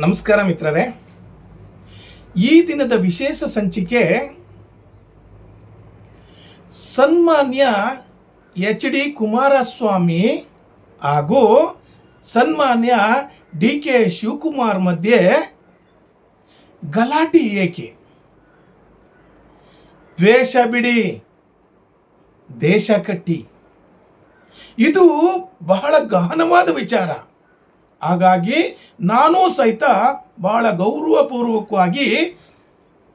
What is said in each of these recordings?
ನಮಸ್ಕಾರ ಮಿತ್ರರೇ. ಈ ದಿನದ ವಿಶೇಷ ಸಂಚಿಕೆ ಸನ್ಮಾನ್ಯ ಎಚ್ ಡಿ ಕುಮಾರಸ್ವಾಮಿ ಹಾಗೂ ಸನ್ಮಾನ್ಯ ಡಿ ಕೆ ಶಿವಕುಮಾರ್ ಮಧ್ಯೆ ಗಲಾಟೆ ಏಕೆ? ದ್ವೇಷ ಬಿಡಿ, ದೇಶ ಕಟ್ಟಿ. ಇದು ಬಹಳ ಗಹನವಾದ ವಿಚಾರ. ಹಾಗಾಗಿ ನಾನು ಸಹಿತ ಬಹಳ ಗೌರವಪೂರ್ವಕವಾಗಿ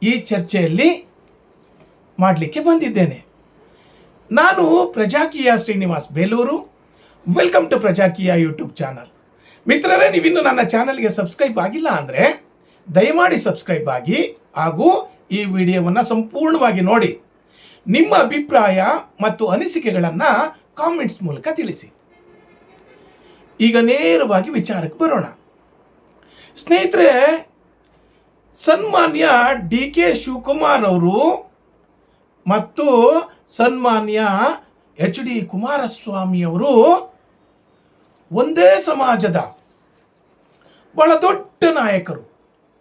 ಈ ಚರ್ಚೆಯಲ್ಲಿ ಮಾಡಲಿಕ್ಕೆ ಬಂದಿದ್ದೇನೆ. ನಾನು Prajakeeya Srinivas Belur. Welcome to Prajakeeya YouTube channel. ಮಿತ್ರರೇ, ನೀವಿನ್ನು ನನ್ನ ಚಾನಲ್ಗೆ ಸಬ್ಸ್ಕ್ರೈಬ್ ಆಗಿಲ್ಲ ಅಂದರೆ ದಯಮಾಡಿ ಸಬ್ಸ್ಕ್ರೈಬ್ ಆಗಿ ಹಾಗೂ ಈ ವಿಡಿಯೋವನ್ನು ಸಂಪೂರ್ಣವಾಗಿ ನೋಡಿ. ನಿಮ್ಮ ಅಭಿಪ್ರಾಯ ಮತ್ತು ಅನಿಸಿಕೆಗಳನ್ನು ಕಾಮೆಂಟ್ಸ್ ಮೂಲಕ ತಿಳಿಸಿ. ಈಗ ನೇರವಾಗಿ ವಿಚಾರಕ್ಕೆ ಬರೋಣ. ಸ್ನೇಹಿತರೆ, ಸನ್ಮಾನ್ಯ ಡಿ ಕೆ ಶಿವಕುಮಾರ್ ಅವರು ಮತ್ತು ಸನ್ಮಾನ್ಯ ಎಚ್ ಡಿ ಕುಮಾರಸ್ವಾಮಿ ಅವರು ಒಂದೇ ಸಮಾಜದ ಬಹಳ ದೊಡ್ಡ ನಾಯಕರು,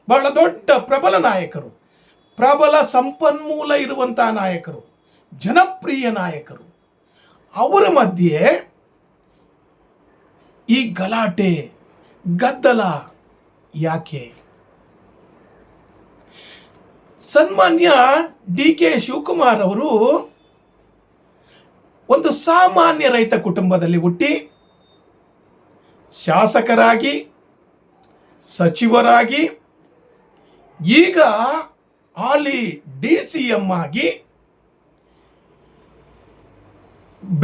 ಬಹಳ ದೊಡ್ಡ ಪ್ರಬಲ ನಾಯಕರು, ಪ್ರಬಲ ಸಂಪನ್ಮೂಲ ಇರುವಂಥ ನಾಯಕರು, ಜನಪ್ರಿಯ ನಾಯಕರು. ಅವರ ಮಧ್ಯೆ ಈ ಗಲಾಟೆ ಗದ್ದಲ ಯಾಕೆ? ಸನ್ಮಾನ್ಯ ಡಿ ಕೆ ಶಿವಕುಮಾರ್ ಅವರು ಒಂದು ಸಾಮಾನ್ಯ ರೈತ ಕುಟುಂಬದಲ್ಲಿ ಹುಟ್ಟಿ ಶಾಸಕರಾಗಿ, ಸಚಿವರಾಗಿ, ಈಗ ಹಾಲಿ DCM ಆಗಿ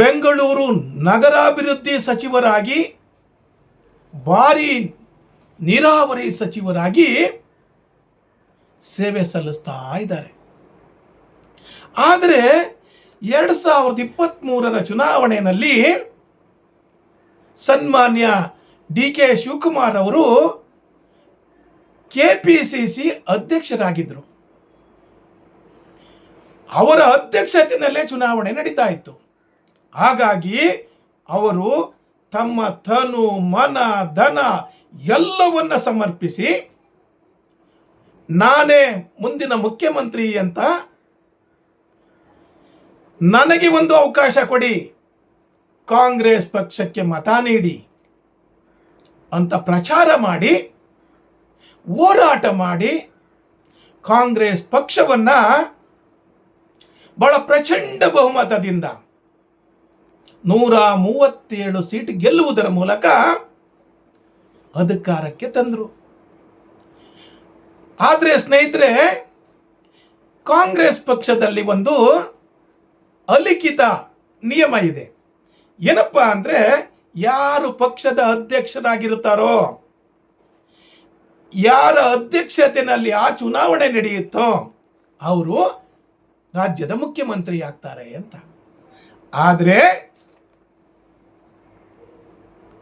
ಬೆಂಗಳೂರು ನಗರಾಭಿವೃದ್ಧಿ ಸಚಿವರಾಗಿ, ಭಾರಿ ನೀರಾವರಿ ಸಚಿವರಾಗಿ ಸೇವೆ ಸಲ್ಲಿಸ್ತಾ ಇದ್ದಾರೆ. ಆದರೆ 2023 ಚುನಾವಣೆಯಲ್ಲಿ ಸನ್ಮಾನ್ಯ ಡಿ ಕೆ ಶಿವಕುಮಾರ್ ಅವರು KPCC ಅಧ್ಯಕ್ಷರಾಗಿದ್ದರು. ಅವರ ಅಧ್ಯಕ್ಷತೆಯಲ್ಲೇ ಚುನಾವಣೆ ನಡೀತಾ ಇತ್ತು. ಹಾಗಾಗಿ ಅವರು ತಮ್ಮ ತನು ಮನ ಧನ ಎಲ್ಲವನ್ನ ಸಮರ್ಪಿಸಿ ನಾನೇ ಮುಂದಿನ ಮುಖ್ಯಮಂತ್ರಿ ಅಂತ, ನನಗೆ ಒಂದು ಅವಕಾಶ ಕೊಡಿ, ಕಾಂಗ್ರೆಸ್ ಪಕ್ಷಕ್ಕೆ ಮತ ನೀಡಿ ಅಂತ ಪ್ರಚಾರ ಮಾಡಿ, ಹೋರಾಟ ಮಾಡಿ ಕಾಂಗ್ರೆಸ್ ಪಕ್ಷವನ್ನ ಬಹಳ ಪ್ರಚಂಡ ಬಹುಮತದಿಂದ 137 ಸೀಟ್ ಗೆಲ್ಲುವುದರ ಮೂಲಕ ಅಧಿಕಾರಕ್ಕೆ ತಂದರು. ಆದರೆ ಸ್ನೇಹಿತರೆ, ಕಾಂಗ್ರೆಸ್ ಪಕ್ಷದಲ್ಲಿ ಒಂದು ಅಲಿಖಿತ ನಿಯಮ ಇದೆ. ಏನಪ್ಪ ಅಂದರೆ, ಯಾರು ಪಕ್ಷದ ಅಧ್ಯಕ್ಷರಾಗಿರುತ್ತಾರೋ, ಯಾರ ಅಧ್ಯಕ್ಷತೆಯಲ್ಲಿ ಆ ಚುನಾವಣೆ ನಡೆಯುತ್ತೋ ಅವರು ರಾಜ್ಯದ ಮುಖ್ಯಮಂತ್ರಿ ಆಗ್ತಾರೆ ಅಂತ. ಆದರೆ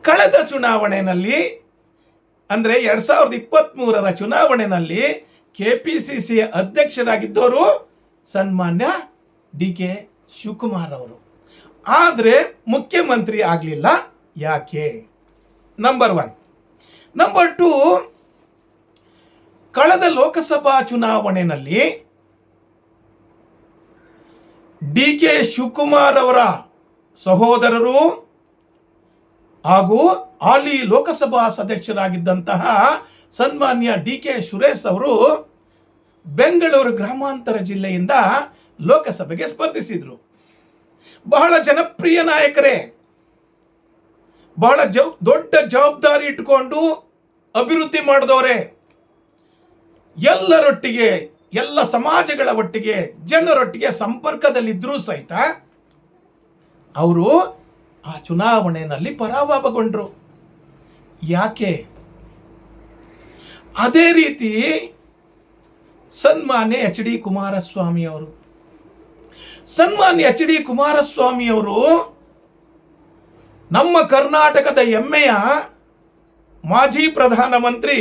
ಕಳೆದ ಚುನಾವಣೆಯಲ್ಲಿ ಅಂದರೆ 2023 ಚುನಾವಣೆಯಲ್ಲಿ KPCC ಅಧ್ಯಕ್ಷರಾಗಿದ್ದವರು ಸನ್ಮಾನ್ಯ ಡಿ ಕೆ ಶಿವಕುಮಾರ್ ಅವರು. ಆದರೆ ಮುಖ್ಯಮಂತ್ರಿ ಆಗಲಿಲ್ಲ. ಯಾಕೆ? ನಂಬರ್ 1. ನಂಬರ್ 2, ಕಳೆದ ಲೋಕಸಭಾ ಚುನಾವಣೆಯಲ್ಲಿ ಡಿ ಕೆ ಶಿವಕುಮಾರ್ ಅವರ ಸಹೋದರರು ಹಾಗೂ ಹಾಲಿ ಲೋಕಸಭಾ ಸದಸ್ಯರಾಗಿದ್ದಂತಹ ಸನ್ಮಾನ್ಯ ಡಿ ಕೆ ಸುರೇಶ್ ಅವರು ಬೆಂಗಳೂರು ಗ್ರಾಮಾಂತರ ಜಿಲ್ಲೆಯಿಂದ ಲೋಕಸಭೆಗೆ ಸ್ಪರ್ಧಿಸಿದರು. ಬಹಳ ಜನಪ್ರಿಯ ನಾಯಕರೇ, ಬಹಳ ದೊಡ್ಡ ಜವಾಬ್ದಾರಿ ಇಟ್ಟುಕೊಂಡು ಅಭಿವೃದ್ಧಿ ಮಾಡಿದವರೇ, ಎಲ್ಲರೊಟ್ಟಿಗೆ, ಎಲ್ಲ ಸಮಾಜಗಳ ಒಟ್ಟಿಗೆ, ಜನರೊಟ್ಟಿಗೆ ಸಂಪರ್ಕದಲ್ಲಿದ್ದರೂ ಸಹಿತ ಅವರು ಆ ಚುನಾವಣೆಯಲ್ಲಿ ಪರಾಭವಗೊಂಡರು. ಯಾಕೆ? ಅದೇ ರೀತಿ ಸನ್ಮಾನ್ಯ ಎಚ್ ಡಿ ಕುಮಾರಸ್ವಾಮಿ ಅವರು, ಸನ್ಮಾನ್ಯ ಎಚ್ ಡಿ ಕುಮಾರಸ್ವಾಮಿ ಅವರು ನಮ್ಮ ಕರ್ನಾಟಕದ ಹೆಮ್ಮೆಯ ಮಾಜಿ ಪ್ರಧಾನಮಂತ್ರಿ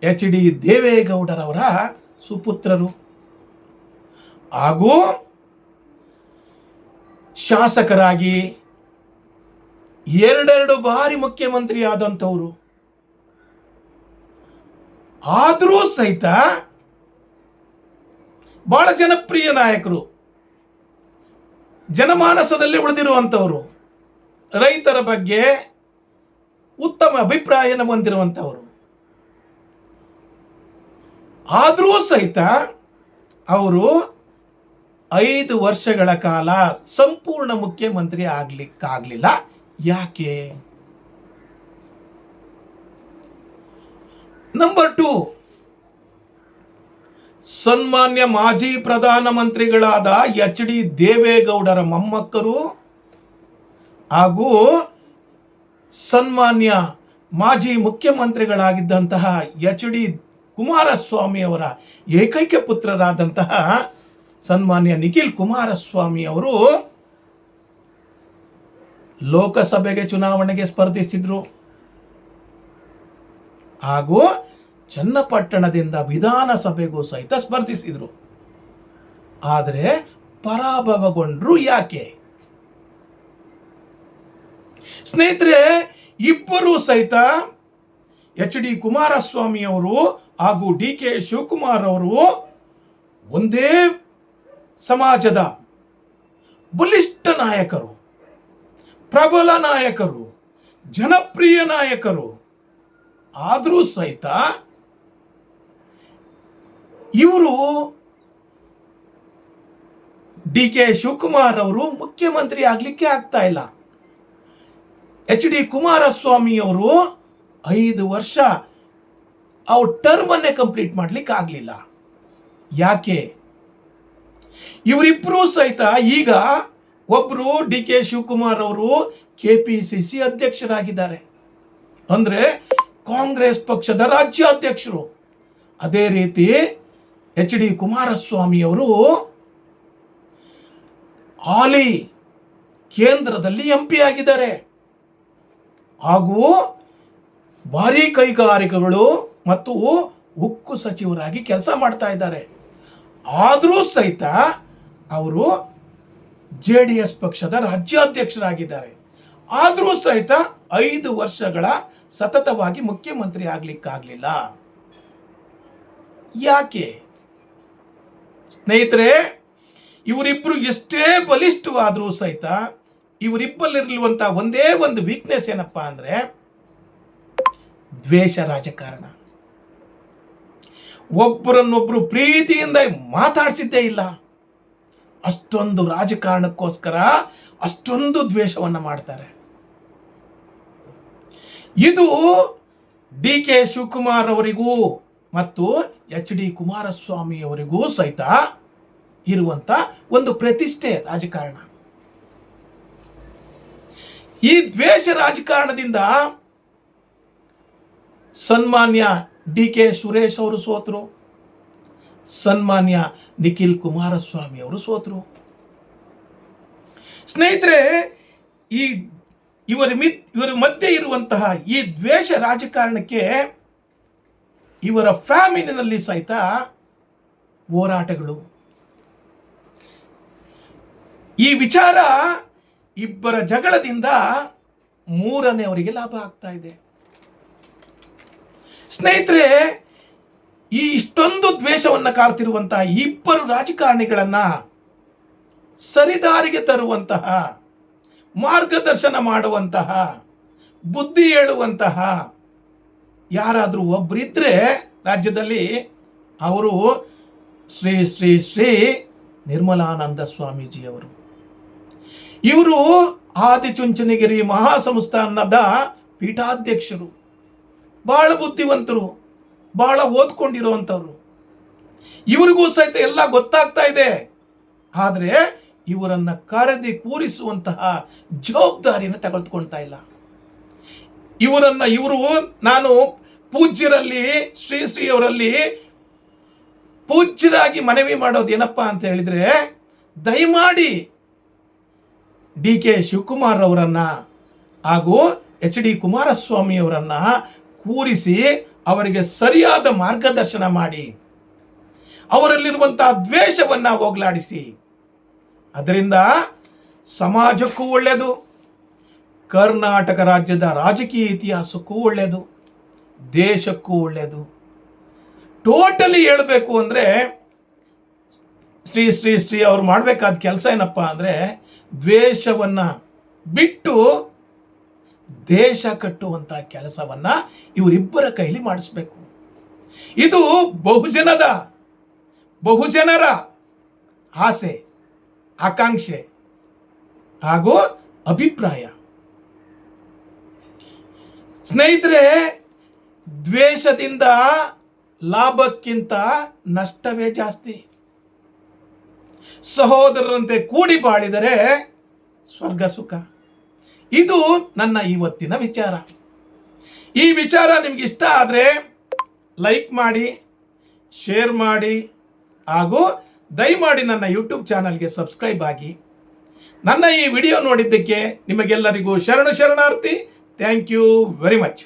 ಎಚ್ ಡಿ ದೇವೇಗೌಡರವರ ಸುಪುತ್ರರು ಹಾಗೂ ಶಾಸಕರಾಗಿ ಎರಡೆರಡು ಬಾರಿ ಮುಖ್ಯಮಂತ್ರಿ ಆದಂಥವರು. ಆದರೂ ಸಹಿತ ಬಹಳ ಜನಪ್ರಿಯ ನಾಯಕರು, ಜನಮಾನಸದಲ್ಲಿ ಉಳಿದಿರುವಂಥವರು, ರೈತರ ಬಗ್ಗೆ ಉತ್ತಮ ಅಭಿಪ್ರಾಯನ ಹೊಂದಿರುವಂಥವರು. ಆದರೂ ಸಹಿತ ಅವರು 5 ವರ್ಷಗಳ ಕಾಲ ಸಂಪೂರ್ಣ ಮುಖ್ಯಮಂತ್ರಿ ಆಗ್ಲಿಕ್ಕಾಗಲಿಲ್ಲ. ಯಾಕೆ? ನಂಬರ್ 2, ಸನ್ಮಾನ್ಯ ಮಾಜಿ ಪ್ರಧಾನಮಂತ್ರಿಗಳಾದ ಎಚ್ ಡಿ ದೇವೇಗೌಡರ ಮೊಮ್ಮಕ್ಕರು ಹಾಗೂ ಸನ್ಮಾನ್ಯ ಮಾಜಿ ಮುಖ್ಯಮಂತ್ರಿಗಳಾಗಿದ್ದಂತಹ ಎಚ್ ಡಿ ಕುಮಾರಸ್ವಾಮಿ ಅವರ ಏಕೈಕ ಪುತ್ರರಾದಂತಹ ಸನ್ಮಾನ್ಯ ನಿಖಿಲ್ ಕುಮಾರಸ್ವಾಮಿ ಅವರು ಲೋಕಸಭೆಗೆ ಚುನಾವಣೆಗೆ ಸ್ಪರ್ಧಿಸಿದ್ರು ಹಾಗೂ ಚನ್ನಪಟ್ಟಣದಿಂದ ವಿಧಾನಸಭೆಗೂ ಸಹಿತ ಸ್ಪರ್ಧಿಸಿದ್ರು. ಆದರೆ ಪರಾಭವಗೊಂಡ್ರು. ಯಾಕೆ? ಸ್ನೇಹಿತರೆ, ಇಬ್ಬರೂ ಸಹಿತ ಎಚ್ ಡಿ ಕುಮಾರಸ್ವಾಮಿ ಅವರು ಹಾಗೂ ಡಿ ಕೆ ಶಿವಕುಮಾರ್ ಅವರು ಒಂದೇ ಸಮಾಜದ ಬಲಿಷ್ಠ ನಾಯಕರು, ಪ್ರಬಲ ನಾಯಕರು, ಜನಪ್ರಿಯ ನಾಯಕರು. ಆದರೂ ಸಹಿತ ಇವರು ಡಿ ಕೆ ಶಿವಕುಮಾರ್ ಅವರು ಮುಖ್ಯಮಂತ್ರಿ ಆಗಲಿಕ್ಕೆ ಆಗ್ತಾ ಇಲ್ಲ. ಎಚ್ ಡಿ ಕುಮಾರಸ್ವಾಮಿ ಅವರು 5 ವರ್ಷ ಅವ್ರ ಟರ್ಮನ್ನೇ ಕಂಪ್ಲೀಟ್ ಮಾಡ್ಲಿಕ್ಕೆ ಆಗಲಿಲ್ಲ. ಯಾಕೆ? ಇವರಿಬ್ಬರೂ ಸಹಿತ ಈಗ ಒಬ್ಬರು ಡಿ ಕೆ ಶಿವಕುಮಾರ್ ಅವರು KPCC ಅಧ್ಯಕ್ಷರಾಗಿದ್ದಾರೆ, ಅಂದರೆ ಕಾಂಗ್ರೆಸ್ ಪಕ್ಷದ ರಾಜ್ಯಾಧ್ಯಕ್ಷರು. ಅದೇ ರೀತಿ ಎಚ್ ಡಿ ಕುಮಾರಸ್ವಾಮಿ ಅವರು ಹಾಲಿ ಕೇಂದ್ರದಲ್ಲಿ MP ಆಗಿದ್ದಾರೆ ಹಾಗೂ ಭಾರೀ ಕೈಗಾರಿಕೆಗಳು ಮತ್ತು ಉಕ್ಕು ಸಚಿವರಾಗಿ ಕೆಲಸ ಮಾಡ್ತಾ ಇದ್ದಾರೆ. ಆದರೂ ಸಹಿತ ಅವರು JDS ಪಕ್ಷದ ರಾಜ್ಯಾಧ್ಯಕ್ಷರಾಗಿದ್ದಾರೆ. ಆದರೂ ಸಹಿತ 5 ವರ್ಷಗಳ ಸತತವಾಗಿ ಮುಖ್ಯಮಂತ್ರಿ ಆಗ್ಲಿಕ್ಕಾಗಲಿಲ್ಲ. ಯಾಕೆ? ಸ್ನೇಹಿತರೆ, ಇವರಿಬ್ಬರು ಎಷ್ಟೇ ಬಲಿಷ್ಠವಾದರೂ ಸಹಿತ ಇವರಿಬ್ಬರಲ್ಲಿರುವಂತಹ ಒಂದೇ ಒಂದು ವೀಕ್ನೆಸ್ ಏನಪ್ಪ ಅಂದರೆ ದ್ವೇಷ ರಾಜಕಾರಣ. ಒಬ್ಬರನ್ನೊಬ್ಬರು ಪ್ರೀತಿಯಿಂದ ಮಾತಾಡಿಸಿದ್ದೇ ಇಲ್ಲ. ಅಷ್ಟೊಂದು ರಾಜಕಾರಣಕ್ಕೋಸ್ಕರ ಅಷ್ಟೊಂದು ದ್ವೇಷವನ್ನು ಮಾಡ್ತಾರೆ. ಇದು ಡಿ ಕೆ ಶಿವಕುಮಾರ್ ಅವರಿಗೂ ಮತ್ತು ಎಚ್ ಡಿ ಕುಮಾರಸ್ವಾಮಿ ಅವರಿಗೂ ಸಹಿತ ಇರುವಂತ ಒಂದು ಪ್ರತಿಷ್ಠೆ ರಾಜಕಾರಣ. ಈ ದ್ವೇಷ ರಾಜಕಾರಣದಿಂದ ಸನ್ಮಾನ್ಯ ಡಿ ಕೆ ಸುರೇಶ್ ಅವರು ಸೋತರು, ಸನ್ಮಾನ್ಯ ನಿಖಿಲ್ ಕುಮಾರಸ್ವಾಮಿ ಅವರು ಸೋತರು. ಸ್ನೇಹಿತರೆ, ಇವರ ಮಧ್ಯೆ ಇರುವಂತಹ ಈ ದ್ವೇಷ ರಾಜಕಾರಣಕ್ಕೆ ಇವರ ಫ್ಯಾಮಿಲಿನಲ್ಲಿ ಸಹಿತ ಹೋರಾಟಗಳು. ಈ ವಿಚಾರ ಇಬ್ಬರ ಜಗಳದಿಂದ 3ನೇವರಿಗೆ ಲಾಭ ಆಗ್ತಾ ಇದೆ. ಸ್ನೇಹಿತರೆ, ಈ ಇಷ್ಟೊಂದು ದ್ವೇಷವನ್ನು ಕಾಡ್ತಿರುವಂತಹ ಇಬ್ಬರು ರಾಜಕಾರಣಿಗಳನ್ನ ಸರಿದಾರಿಗೆ ತರುವಂತಹ, ಮಾರ್ಗದರ್ಶನ ಮಾಡುವಂತಹ, ಬುದ್ಧಿ ಹೇಳುವಂತಹ ಯಾರಾದರೂ ಒಬ್ಬರಿದ್ರೆ ರಾಜ್ಯದಲ್ಲಿ ಅವರು ಶ್ರೀ ಶ್ರೀ ಶ್ರೀ ನಿರ್ಮಲಾನಂದ ಸ್ವಾಮೀಜಿ ಅವರು. ಇವರು ಆದಿಚುಂಚನಗಿರಿ ಮಹಾಸಂಸ್ಥಾನದ ಪೀಠಾಧ್ಯಕ್ಷರು, ಬಹಳ ಬುದ್ಧಿವಂತರು, ಬಹಳ ಓದ್ಕೊಂಡಿರುವಂಥವ್ರು. ಇವರಿಗೂ ಸಹಿತ ಎಲ್ಲ ಗೊತ್ತಾಗ್ತಾ ಇದೆ. ಆದರೆ ಇವರನ್ನ ಕರೆದಿ ಕೂರಿಸುವಂತಹ ಜವಾಬ್ದಾರಿಯನ್ನು ತೆಗೆದುಕೊಳ್ತಾ ಇಲ್ಲ. ಇವರು ನಾನು ಪೂಜ್ಯರಲ್ಲಿ ಶ್ರೀ ಅವರಲ್ಲಿ ಪೂಜ್ಯರಾಗಿ ಮನವಿ ಮಾಡೋದು ಏನಪ್ಪ ಅಂತ ಹೇಳಿದ್ರೆ, ದಯಮಾಡಿ ಡಿ ಕೆ ಶಿವಕುಮಾರ್ ಅವರನ್ನ ಹಾಗೂ ಎಚ್ ಡಿ ಕುಮಾರಸ್ವಾಮಿ ಅವರನ್ನ ಕೂರಿಸಿ ಅವರಿಗೆ ಸರಿಯಾದ ಮಾರ್ಗದರ್ಶನ ಮಾಡಿ ಅವರಲ್ಲಿರುವಂತಹ ದ್ವೇಷವನ್ನ ಹೋಗಲಾಡಿಸಿ. ಅದರಿಂದ ಸಮಾಜಕ್ಕೂ ಒಳ್ಳೆಯದು, ಕರ್ನಾಟಕ ರಾಜ್ಯದ ರಾಜಕೀಯ ಇತಿಹಾಸಕ್ಕೂ ಒಳ್ಳೆಯದು, ದೇಶಕ್ಕೂ ಒಳ್ಳೆಯದು. ಟೋಟಲಿ ಹೇಳಬೇಕು ಅಂದರೆ ಶ್ರೀ ಅವ್ರು ಮಾಡಬೇಕಾದ ಕೆಲಸ ಏನಪ್ಪ ಅಂದರೆ ದ್ವೇಷವನ್ನು ಬಿಟ್ಟು ದೇಶ ಕಟ್ಟುವಂಥ ಕೆಲಸವನ್ನು ಇವರಿಬ್ಬರ ಕೈಲಿ ಮಾಡಿಸ್ಬೇಕು. ಇದು ಬಹುಜನರ ಆಸೆ, ಆಕಾಂಕ್ಷೆ ಹಾಗೂ ಅಭಿಪ್ರಾಯ. ಸ್ನೇಹಿತರೆ, ದ್ವೇಷದಿಂದ ಲಾಭಕ್ಕಿಂತ ನಷ್ಟವೇ ಜಾಸ್ತಿ. ಸಹೋದರರಂತೆ ಕೂಡಿ ಬಾಳಿದರೆ ಸ್ವರ್ಗ ಸುಖ. ಇದು ನನ್ನ ಇವತ್ತಿನ ವಿಚಾರ. ಈ ವಿಚಾರ ನಿಮ್ಗೆ ಇಷ್ಟ ಆದರೆ ಲೈಕ್ ಮಾಡಿ, ಶೇರ್ ಮಾಡಿ ಹಾಗೂ ದಯಮಾಡಿ ನನ್ನ ಯೂಟ್ಯೂಬ್ ಚಾನಲ್ಗೆ ಸಬ್ಸ್ಕ್ರೈಬ್ ಆಗಿ. ನನ್ನ ಈ ವಿಡಿಯೋ ನೋಡಿದ್ದಕ್ಕೆ ನಿಮಗೆಲ್ಲರಿಗೂ ಶರಣಾರ್ಥಿ. Thank you very much.